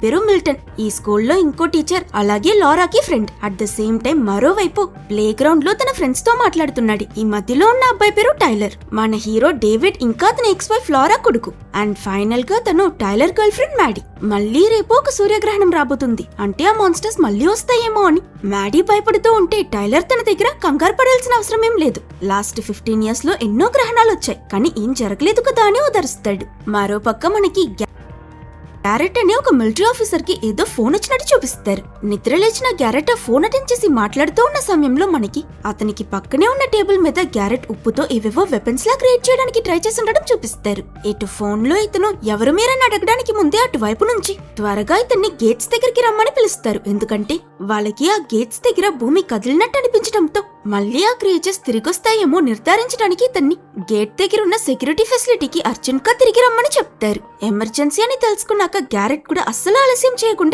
పేరు మిల్టన్. ఈ స్కూల్లో ఇంకో టీచర్ అలాగే లారాకి friend. At the same time మరోవైపు ప్లే గ్రౌండ్ లో తన ఫ్రెండ్స్ తో మాట్లాడుతున్నాడు. ఈ మధ్యలో ఉన్న అబ్బాయి పేరు టైలర్. మన హీరో డేవిడ్ ఇంకా తన ఎక్స్ వైఫ్ లారా కొడుకు. అండ్ ఫైనల్ గా తను టైలర్ గర్ల్ ఫ్రెండ్ మ్యాడీ. మళ్ళీ రేపు ఒక సూర్యగ్రహణం రాబోతుంది. అంటే ఆ మాన్స్టర్స్ మళ్ళీ వస్తాయేమో అని మ్యాడీ భయపడుతూ ఉంటే టైలర్ తన దగ్గర కంగారు పడాల్సిన అవసరం ఏం లేదు. లాస్ట్ 15 years లో ఎన్నో గ్రహణాలు వచ్చాయి, కానీ ఏం జరగలేదు కదా అని ఓదరుస్తాడు. మరోపక్క మనకి గ్యారెట్ అనే ఒక మిలిటరీ ఆఫీసర్ కి ఏదో ఫోన్ వచ్చినట్టు చూపిస్తారు. నిద్ర లేచిన గ్యారెట్ ఆ ఫోన్ అటెండ్ చేసి మాట్లాడుతూ ఉన్న సమయంలో మనకి అతనికి పక్కనే ఉన్న టేబుల్ మీద గ్యారెట్ ఉప్పుతో ఏవేవో వెపన్స్ లా క్రియేట్ చేయడానికి ట్రై చేసి ఉండడం చూపిస్తారు. ఇటు ఫోన్ లో ఇతను ఎవరు మీరని అడగడానికి ముందే అటువైపు నుంచి త్వరగా ఇతన్ని గేట్స్ దగ్గరికి రమ్మని పిలుస్తారు. ఎందుకంటే వాళ్ళకి ఆ గేట్స్ దగ్గర భూమి కదిలినట్టు అనిపించడంతో మళ్ళీ ఆ క్రియేచర్స్ తిరిగొస్తాయేమో నిర్ధారించడానికి ఇతన్ని గేట్ దగ్గర ఉన్న సెక్యూరిటీ ఫెసిలిటీకి అర్జెంట్ గా తిరిగి రమ్మని చెప్తారు. ఎమర్జెన్సీ అని తెలుసుకున్నాక గ్యారెట్ కూడా అస్సలు ఆలస్యం చేయకుండా